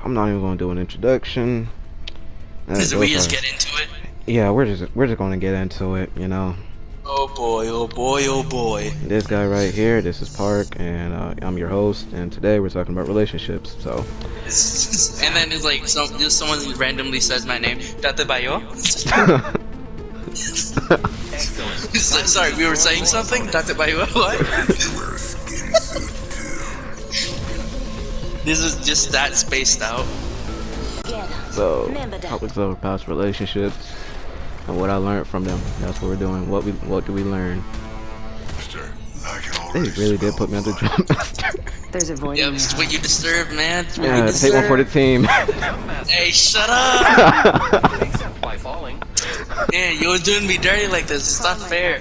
I'm not even going to do an introduction. Because we just get into it. Yeah, we're just going to get into it, you know. Oh boy, oh boy, oh boy. This guy right here, this is Park, and I'm your host, and today we're talking about relationships. So. And then it's like someone randomly says my name. Tate Bayo. Sorry, we were saying something. Tate Bayo. What? This is just that spaced out. So, topics of past relationships and what I learned from them. That's what we're doing. What do we learn? They really did put me under drum master. There's a void. Yeah, it's what you deserve, man. Yeah, take one for the team. Hey, shut up! Yeah, you was doing me dirty like this. It's not fair.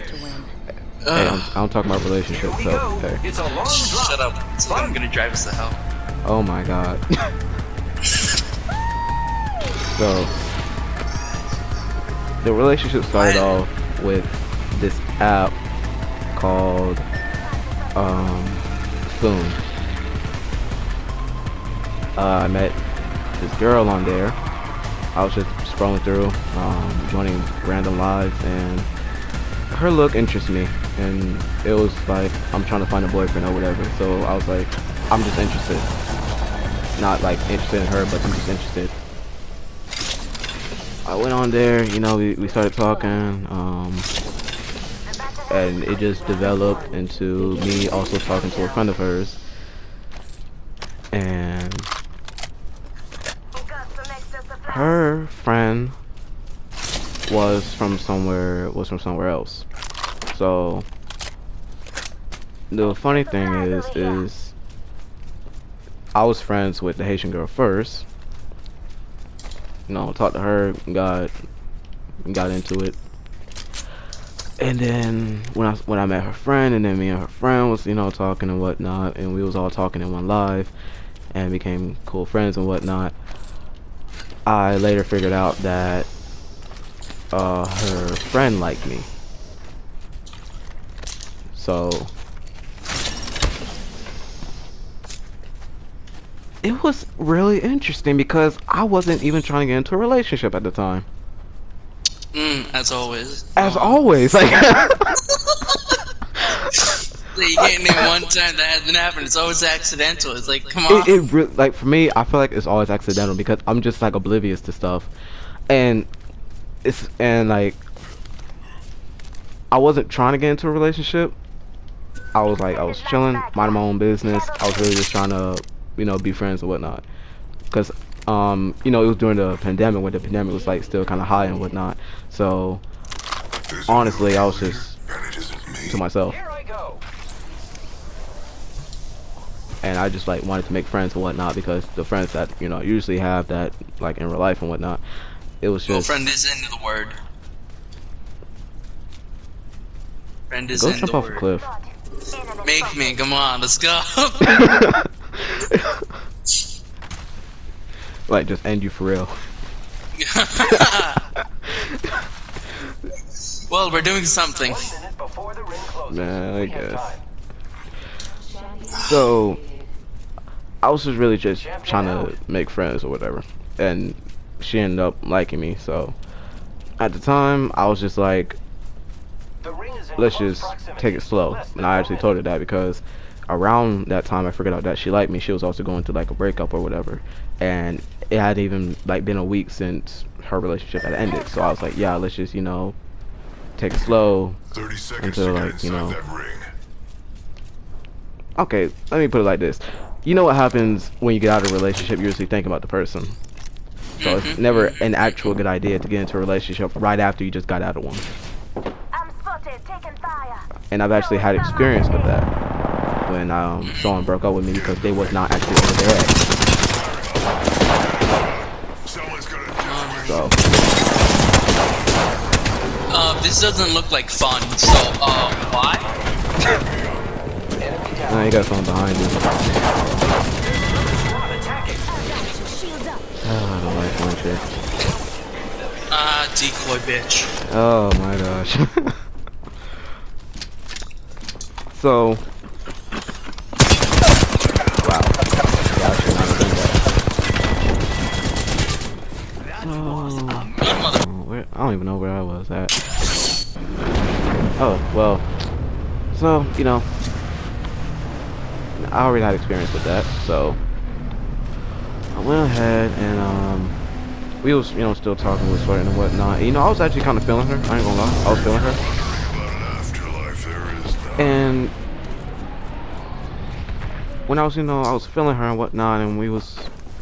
Hey, I'm talking about relationships, so okay. Shut up. I'm gonna drive us to hell. Oh my god. So, the relationship started off with this app called Spoon. I met this girl on there. I was just scrolling through, joining random lives, and her look interests me, and it was like I'm trying to find a boyfriend or whatever. So I was like, I'm just interested, not like interested in her, but I'm just interested. I went on there, you know, we started talking, and it just developed into me also talking to a friend of hers, and her friend was from somewhere else. So the funny thing is I was friends with the Haitian girl first. You know, talked to her, got into it, and then when I met her friend, and then me and her friend was, you know, talking and whatnot, and we was all talking in one live, and became cool friends and whatnot. I later figured out that her friend liked me, so it was really interesting because I wasn't even trying to get into a relationship at the time. As always. As always, like. You can't name one time that hasn't happened. It's always accidental. It's like, come on. It really, like, for me, I feel like it's always accidental because I'm just like oblivious to stuff, and like I wasn't trying to get into a relationship. I was chilling, minding my own business. I was really just trying to, you know, be friends and whatnot, because you know, it was during the pandemic when the pandemic was like still kind of high and whatnot. So honestly, I was just to myself, and I just like wanted to make friends and whatnot, because the friends that, you know, usually have that like in real life and whatnot, it was just. Well, friend is in the word. Friend is go in jump the off word. a cliff. Make me, come on, let's go. Like, just end you for real. Well, we're doing something. Man, I guess. So, I was just really just trying to make friends or whatever, and she ended up liking me. So, at the time, I was just like, let's just take it slow. And I actually told her that because around that time I figured out that she liked me. She was also going through like a breakup or whatever, and it had even like been a week since her relationship had ended. So I was like, yeah, let's just, you know, take it slow until, like, you know. Okay, let me put it like this. You know what happens when you get out of a relationship? You usually think about the person. So it's never an actual good idea to get into a relationship right after you just got out of one. And I've actually had experience with that when someone broke up with me because they was not actually over their ex. So this doesn't look like fun. So why? Nah, you got someone behind you. Oh, the lifeline shit. Decoy bitch. Oh my gosh. So, wow. Yeah, I should not have done that. don't even know where I was at. Oh, well, so, you know, I already had experience with that, so I went ahead and, we was, you know, still talking, we was flirting and whatnot. And, you know, I was actually kind of feeling her, I ain't gonna lie, I was feeling her. And when I was, you know, I was feeling her and whatnot, and we was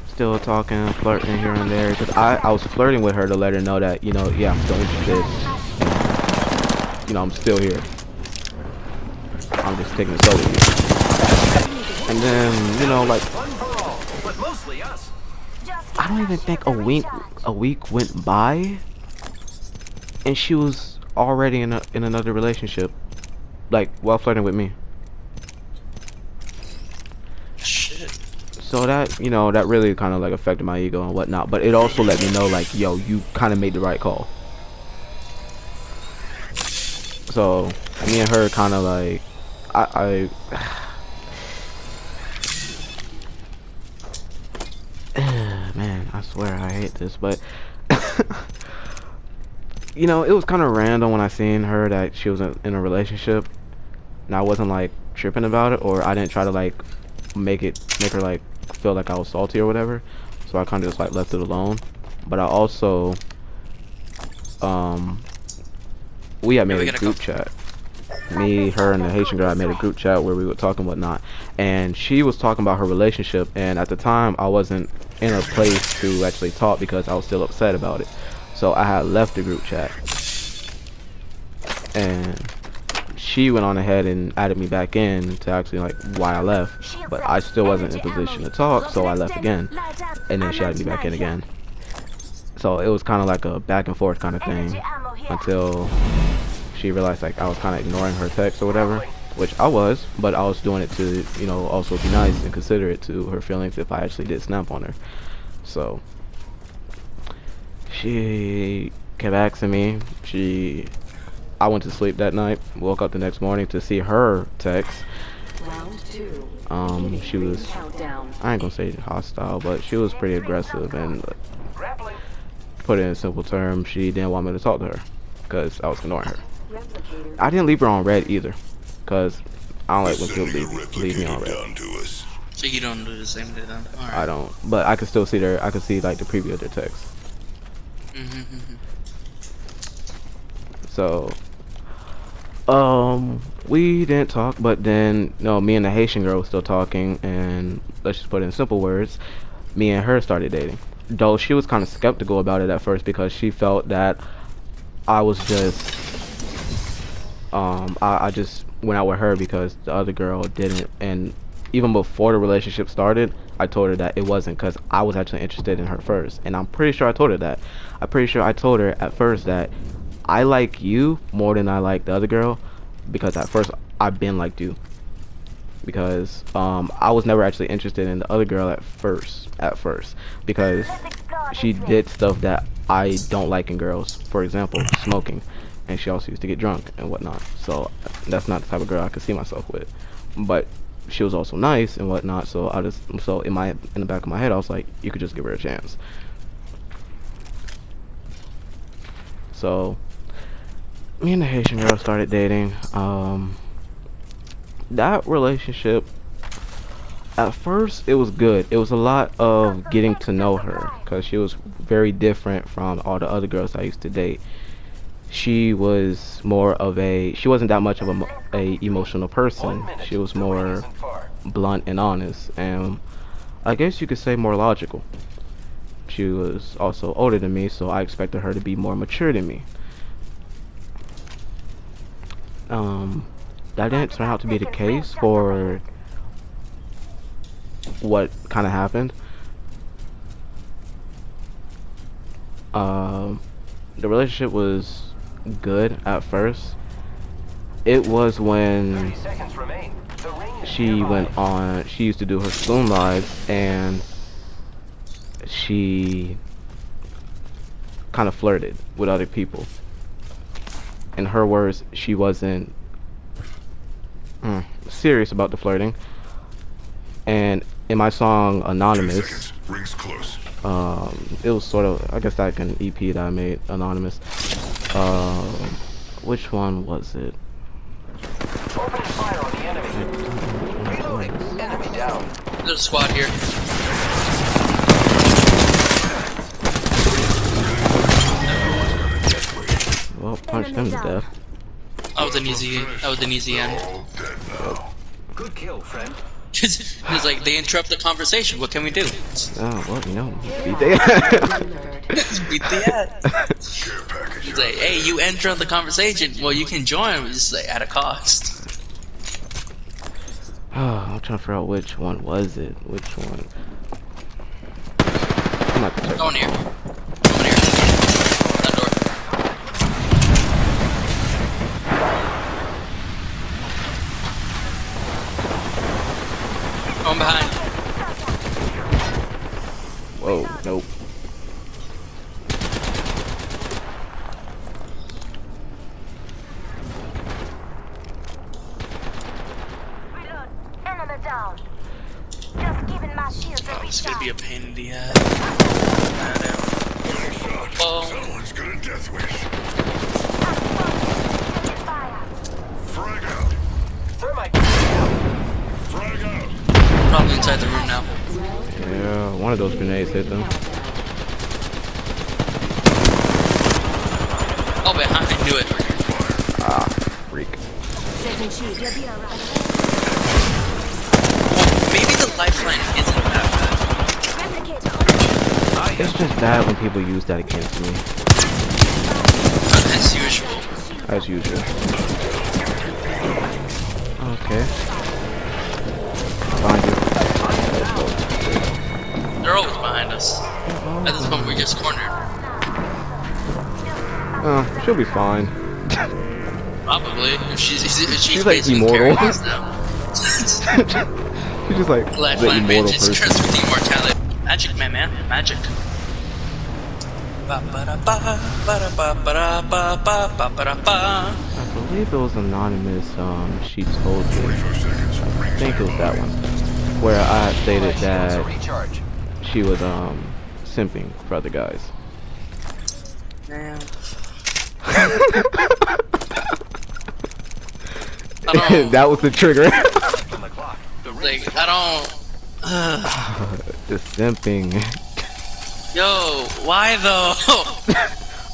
still talking, flirting here and there, because I was flirting with her to let her know that, you know, yeah, I'm still interested. You know, I'm still here. I'm just taking it slowly. And then, you know, like, I don't even think a week went by, and she was already in another relationship, like, while flirting with me. Shit. So that, you know, that really kind of like affected my ego and whatnot, but it also let me know, like, yo, you kind of made the right call. So me and her kind of like, man, I swear I hate this, but you know, it was kind of random when I seen her that she was in a relationship, and I wasn't like tripping about it, or I didn't try to like make her like feel like I was salty or whatever. So I kind of just like left it alone. But I also we had made a group chat. Me, her, and the Haitian girl, I made a group chat where we were talking and whatnot, and she was talking about her relationship, and at the time I wasn't in a place to actually talk because I was still upset about it. So I had left the group chat, and she went on ahead and added me back in to actually like why I left, but I still wasn't in position to talk, so I left again, and then she added me back in again. So it was kind of like a back and forth kind of thing until she realized like I was kind of ignoring her text or whatever, which I was, but I was doing it to, you know, also be nice and considerate to her feelings if I actually did snap on her. So she kept asking me. I went to sleep that night, woke up the next morning to see her text. She was, I ain't gonna say hostile, but she was pretty aggressive, and put it in simple terms, she didn't want me to talk to her because I was ignoring her. I didn't leave her on red either, because I don't like when people leave me on red. So you don't do the same to them? All right. I don't, but I could still see I could see like the preview of their text. So we didn't talk, but then no, me and the Haitian girl was still talking, and let's just put it in simple words, me and her started dating. Though she was kind of skeptical about it at first because she felt that I was just I just went out with her because the other girl didn't. And even before the relationship started, I told her that it wasn't, because I was actually interested in her first, and I'm pretty sure I told her that. I'm pretty sure I told her at first that I like you more than I like the other girl, because at first I've been liked you, because I was never actually interested in the other girl at first because she did stuff that I don't like in girls. For example, smoking, and she also used to get drunk and whatnot. So that's not the type of girl I could see myself with. But she was also nice and whatnot. So in the back of my head, I was like, you could just give her a chance. So me and the Haitian girl started dating. That relationship, at first it was good. It was a lot of getting to know her, because she was very different from all the other girls I used to date. She wasn't that much of a emotional person. She was more blunt and honest, and I guess you could say more logical. She was also older than me, so I expected her to be more mature than me. That didn't turn out to be the case for what kind of happened. The relationship was good at first. It was when she used to do her Spoon lives, and she kind of flirted with other people. In her words, she wasn't serious about the flirting. And in my song Anonymous, It was sort of, I guess, like an EP that I made, anonymous. Which one was it? Opening fire on the enemy. Reloading. Enemy down. There's a squad here. Well, punch them to death. That was an easy end. Good kill, friend. It's like they interrupt the conversation. What can we do? Oh, well, you know, beat the Beat the ad. He's like, hey, you interrupt the conversation. Well, you can join, but just like at a cost. Oh, I'm trying to figure out which one was it. Which one? I'm not gonna check. Go in here. Go in here. That door. Going behind. Whoa, nope. Reload. Enemy down. Just giving my shields a Oh, it's gonna be a recharge. pain in the ass. Oh, Someone's got a death wish. Fire. Frag out. Thermite. Frag out. probably inside the room now. Yeah, one of those grenades hit them. Oh, behind. I knew it. Ah, freak. Setting shield. You'll be alright. Maybe the lifeline isn't that bad. Replicate. It's just bad when people use that against me, As usual. as usual. Okay. Find you. They're always behind us. At this point, we're just cornered. She'll be fine. Probably. If she's She's like basically immortal. carrying us now. She's just like the Lifeline immortal mage is person. cursed with immortality. Magic, man. Magic. Ba-ba-da-ba, ba-da-ba-ba-da-ba-ba-ba-ba-ba-da-ba. I believe it was anonymous. She told me. 45 seconds. I think it was that one, where I stated Shields a that recharge. she was simping for other guys. Man. I don't, That was the trigger. On the clock. The ring. like, I don't. The simping. Yo, why though?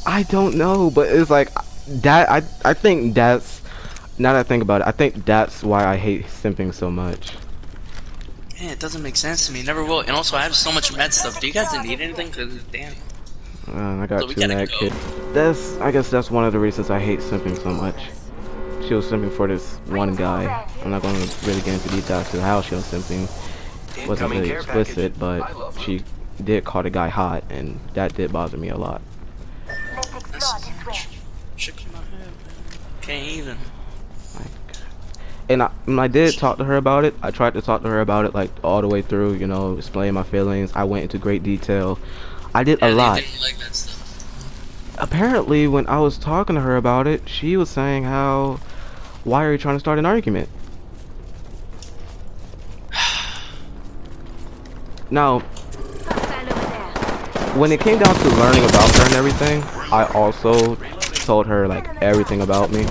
I don't know, but it's like that. I think that's, now that I think about it, I think that's why I hate simping so much. Man, it doesn't make sense to me. Never will. And also, I have so much med stuff. Do you guys need anything? Cause damn. I got So we 2 gotta med go. kits. I guess that's one of the reasons I hate simping so much. She was simping for this one guy. I'm not going to really get into details to how she was simping. It wasn't Incoming really care explicit, package. but she did call the guy hot, and that did bother me a lot. Let's explore this way. Shaking my head, man. Can't even. And when I did talk to her about it, I tried to talk to her about it like all the way through, you know, explain my feelings. I went into great detail. I did a Yeah, lot. they didn't like that stuff. Apparently, when I was talking to her about it, she was saying how, why are you trying to start an argument? Now, Hostile over there. when it came down to learning about her and everything, I also told her like everything about me.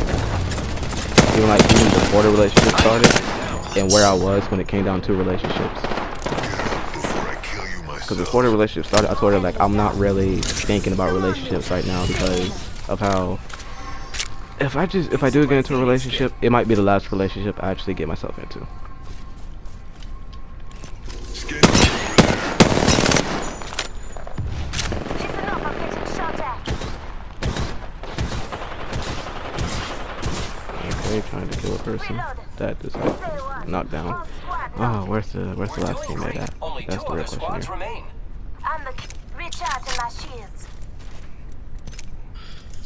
Even before the relationship started, and where I was when it came down to relationships. Before I kill you Because myself. before the relationship started, I told her like I'm not really thinking about relationships right now because of how if I do get into a relationship, it might be the last relationship I actually get myself into. Skin. Listen up, I'm getting shot at. Okay, trying to kill a person that is like knocked down. Whole squad Oh, lost. where's the We're last doing teammate great. at? Only That's 2 the real other question squads here. remain. I'm the recharging my shields.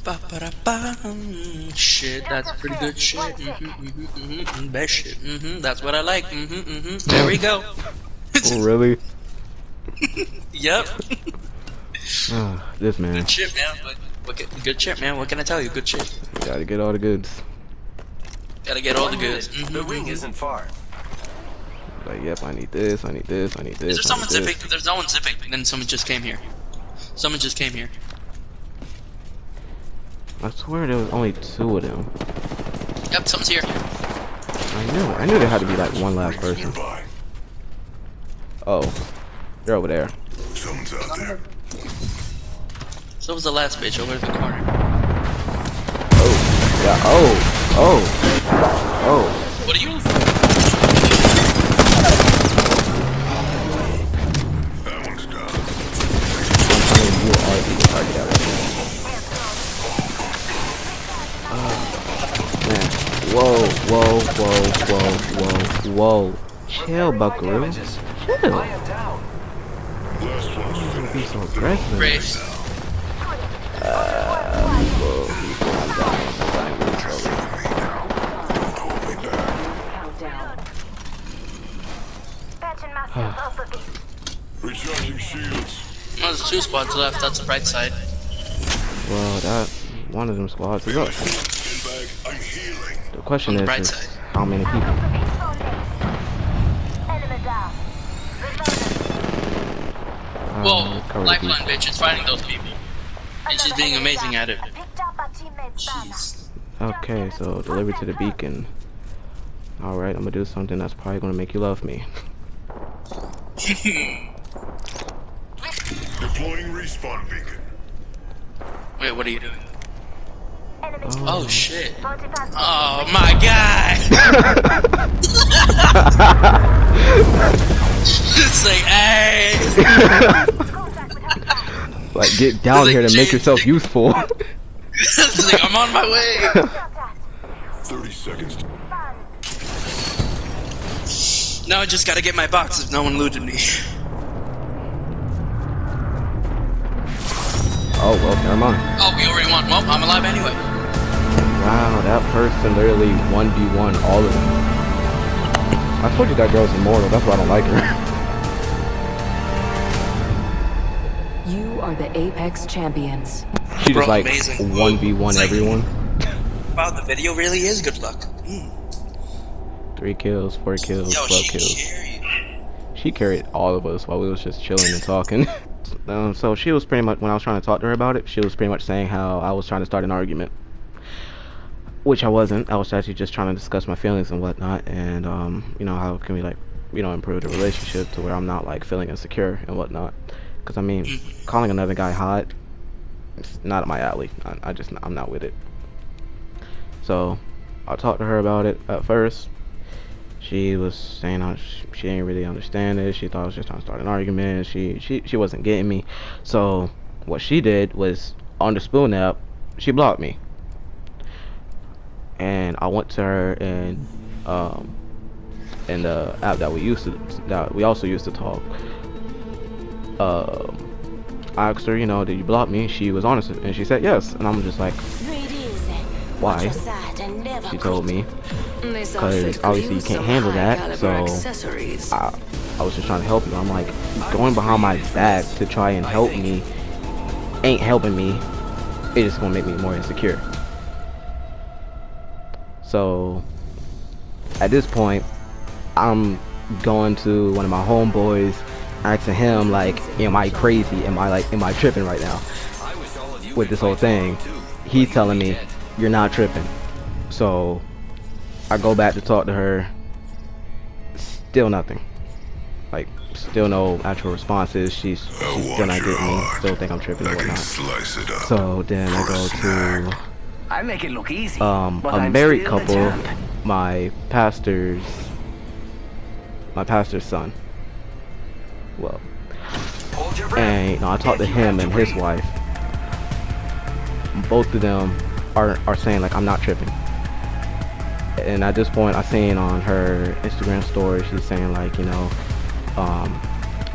Ba-ba-da-ba. Shit, that's pretty good shit. Best shit. That's what I like. There we go. Oh, really? Yep. This man. Good shit, man. Good shit, man. What can I tell you? Good shit. Gotta get all the goods. Gotta get all the goods. The ring isn't far. Like, yep, I need this, I need this, I need this. Is there someone I need zipping? this. There's no one zipping. And then someone just came here. Someone just came here. I swear there was only 2 of them. Yep, someone's here. I knew there had to be like one last person. Nearby. Oh, they're over there. Someone's out there. So was the last bitch over in the corner. Oh, yeah. Oh, oh. What are you? That one's gone. I mean, you are the target out right now. Man. Whoa. Chill, buckaroo. Chill. I am down. Last one's Don't be finished. so aggressive. Grace. I'm dying really slowly. Hold me back. Patching myself up a bit. Recharging shields. Oh, there's 2 squads left. That's the bright side. Well, that one of them squads is up. Skin bag. I'm healing. The question On the is bright side. how many people? Enemy down. Whoa, cover the Lifeline bitch is fighting those people. And she's being amazing at it. Picked up a teammate's banner. Okay, so deliver to the beacon. Alright, I'm gonna do something that's probably gonna make you love me. Deploying respawn beacon. Wait, what are you doing? Enemy Oh shit. 45 Oh my god! It's like, hey! contact with her. Like, get down here to make yourself useful. It's like, I'm on my way! Contact. 30 seconds. Fun. Now I just gotta get my box if no one looted me. Oh, well, never mind. Oh, we already won. Well, I'm alive anyway. Wow, that person literally 1v1 all of them. I told you that girl's immortal, that's why I don't like her. You are the Apex champions. She Bro, just like amazing. 1v1 It's like- everyone. Wow, the video really is good luck. 3 kills, 4 kills, Yo, 12 she kills. carried. She carried all of us while we was just chilling and talking. So she was pretty much, when I was trying to talk to her about it, she was pretty much saying how I was trying to start an argument. Which I wasn't. I was actually just trying to discuss my feelings and whatnot, and you know, how can we like, you know, improve the relationship to where I'm not like feeling insecure and whatnot. Because I mean, calling another guy hot, it's not my alley. I'm not with it. So I talked to her about it at first. She was saying how she didn't really understand it. She thought I was just trying to start an argument. She wasn't getting me. So what she did was, on the Spoon app, she blocked me. And I went to her and in the app that we also used to talk. I asked her, you know, did you block me? She was honest and she said yes. And I'm just like, why? She told me. Because obviously you can't handle that, so I was just trying to help you. I'm like, going behind my back to try and help me ain't helping me. It's just gonna make me more insecure. So at this point, I'm going to one of my homeboys, asking him like, am I crazy? Am I tripping right now with this whole thing? He's telling me, you're not tripping. So I go back to talk to her, still nothing. Like, still no actual responses. She's still not getting me, still think I'm tripping and whatnot. Slice it up. So then I go to I make it look easy. a married couple, my pastor's son. Well, and you know, I talked to him and his wife. Both of them are saying like, I'm not tripping. And at this point, I seen on her Instagram story, she's saying like, you know,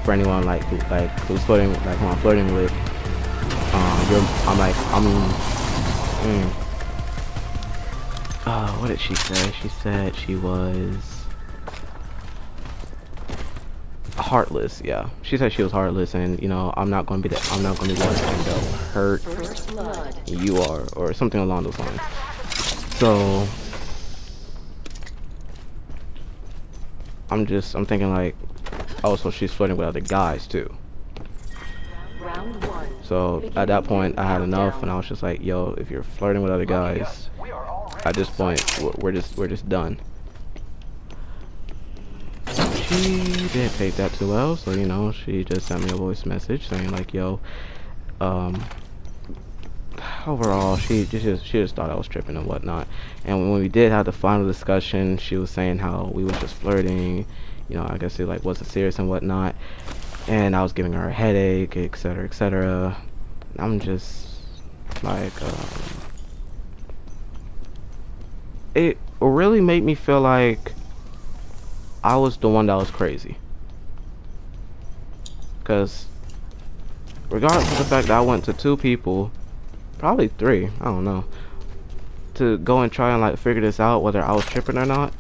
for anyone like who's flirting, like who I'm flirting with, what did she say? She said she was heartless. Yeah, she said she was heartless, and you know, I'm not gonna be the one to hurt you or something along those lines. So I'm thinking like, oh, so she's flirting with other guys too. Round 1. So at that point, I had enough, and I was just like, yo, if you're flirting with other guys, We are already at this point, we're just done. She didn't take that too well, so you know, she just sent me a voice message saying like, yo, overall, she just thought I was tripping and whatnot. And when we did have the final discussion, she was saying how we was just flirting, you know, I guess it like wasn't serious and whatnot, and I was giving her a headache, etc., etc. I'm just like, it really made me feel like I was the one that was crazy, because regardless of the fact that I went to 2 people, probably 3, I don't know, to go and try and like figure this out, whether I was tripping or not.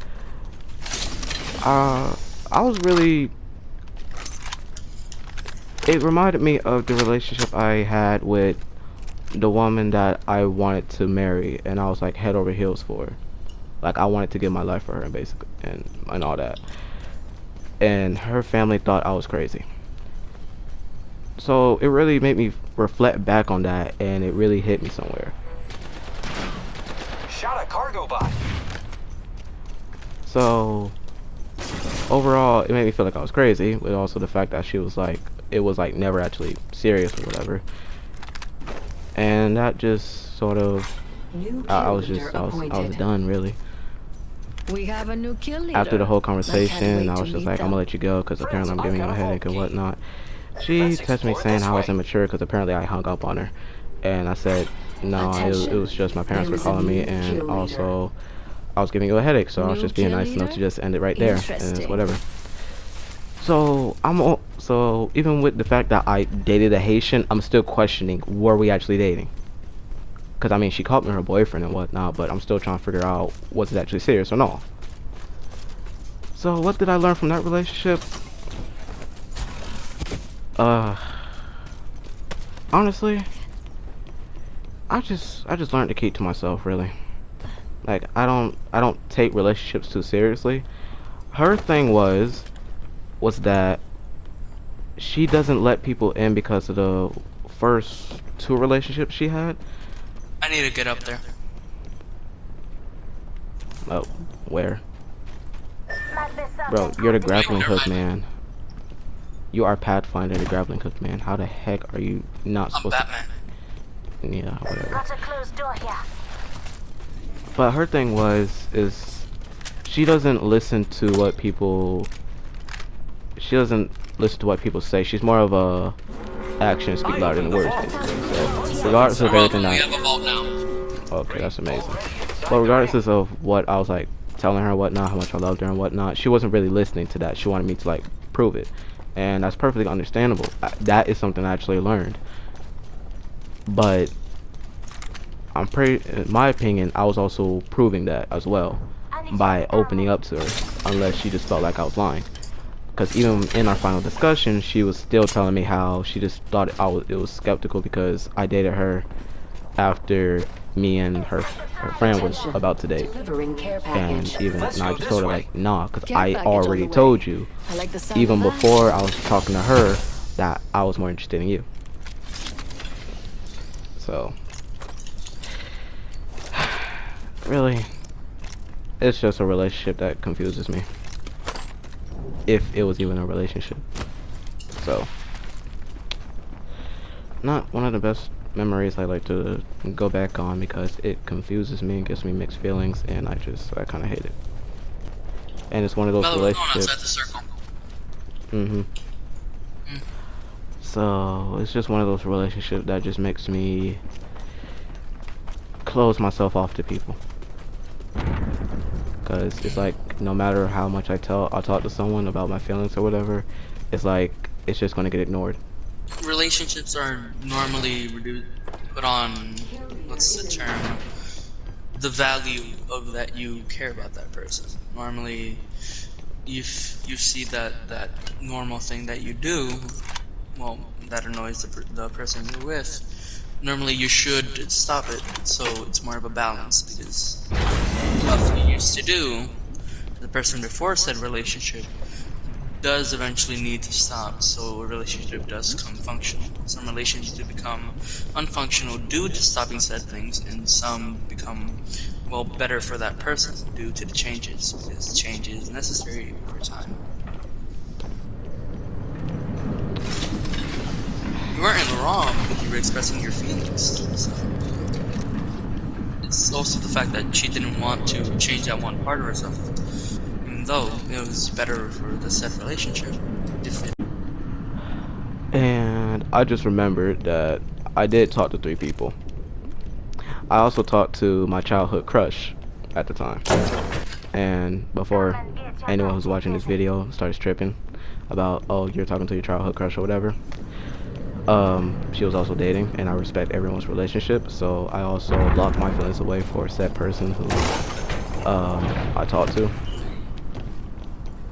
I was really, it reminded me of the relationship I had with the woman that I wanted to marry, and I was like head over heels for her. Like, I wanted to give my life for her, basically, and all that. And her family thought I was crazy. So it really made me reflect back on that, and it really hit me somewhere. shot a cargo bot. So overall, it made me feel like I was crazy, but also the fact that she was like, it was like never actually serious or whatever. And that just sort of, I was done really. We have a new kill leader. After the whole conversation, wait I to was just meet like, I'm them. gonna let you go because apparently I'm giving you a headache and whatnot. She texted me saying how I was immature because apparently I hung up on her, and I said no, it was just my parents were calling me, and also I was giving you a headache, so I was just being nice enough to just end it right there, and it's whatever. So so even with the fact that I dated a Haitian, I'm still questioning, were we actually dating? Because I mean, she called me her boyfriend and whatnot, but I'm still trying to figure out, was it actually serious or not? So what did I learn from that relationship? Honestly, I just learned to keep to myself, really. Like, I don't take relationships too seriously. Her thing was that she doesn't let people in because of the first 2 relationships she had. I need to get up there. Oh, where? Might be Bro, something you're the complicated. grappling hook man. You are Pathfinder, the grappling hook man. How the heck are you not I'm supposed Batman. to? Yeah, whatever. Got a closed door here. But her thing is she doesn't listen to what people. She doesn't listen to what people say. She's more of a actions speak louder than words, basically. So regardless of everything We that. have a vault now. Okay, that's amazing. But regardless of what I was like telling her and whatnot, how much I loved her and whatnot, she wasn't really listening to that. She wanted me to like prove it, and that's perfectly understandable. That is something I actually learned. But in my opinion, I was also proving that as well by opening up to her, unless she just felt like I was lying. Because even in our final discussion, she was still telling me how she just thought it was skeptical because I dated her after me and her friend was about to date. Delivering care And package. I just told her like, nah, because Care I package on already the way. told you, I like the sound even of that. before I was talking to her, that I was more interested in you. So really, it's just a relationship that confuses me, if it was even a relationship. So not one of the best memories I like to go back on because it confuses me and gives me mixed feelings, and I kind of hate it. And it's one of those By the way, we're going relationships. outside the circle. So it's just one of those relationships that just makes me close myself off to people. Cause it's like, no matter how much I'll talk to someone about my feelings or whatever, it's like, it's just gonna get ignored. Relationships are normally put on, what's the term? The value of that you care about that person. Normally, if you see that normal thing that you do, well, that annoys the person you're with, normally you should stop it, so it's more of a balance, because stuff you used to do, the the person before said relationship does eventually need to stop, so a relationship does become functional. Some relationships do become unfunctional due to stopping said things, and some become, well, better for that person due to the changes, because change is necessary over time. You weren't in the wrong, but you were expressing your feelings, so it's also the fact that she didn't want to change that one part of herself, even though it was better for the said relationship. And I just remembered that I did talk to 3 people. I also talked to my childhood crush at the time. And before anyone who's watching this video starts tripping about, oh, you're talking to your childhood crush or whatever, she was also dating, and I respect everyone's relationship, so I also locked my feelings away for said person who I talked to.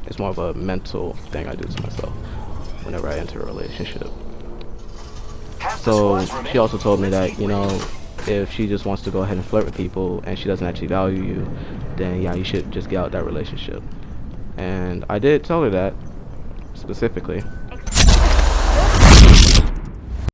It's more of a mental thing I do to myself whenever I enter a relationship. So she also told me that, you know, if she just wants to go ahead and flirt with people and she doesn't actually value you, then yeah, you should just get out that relationship. And I did tell her that specifically.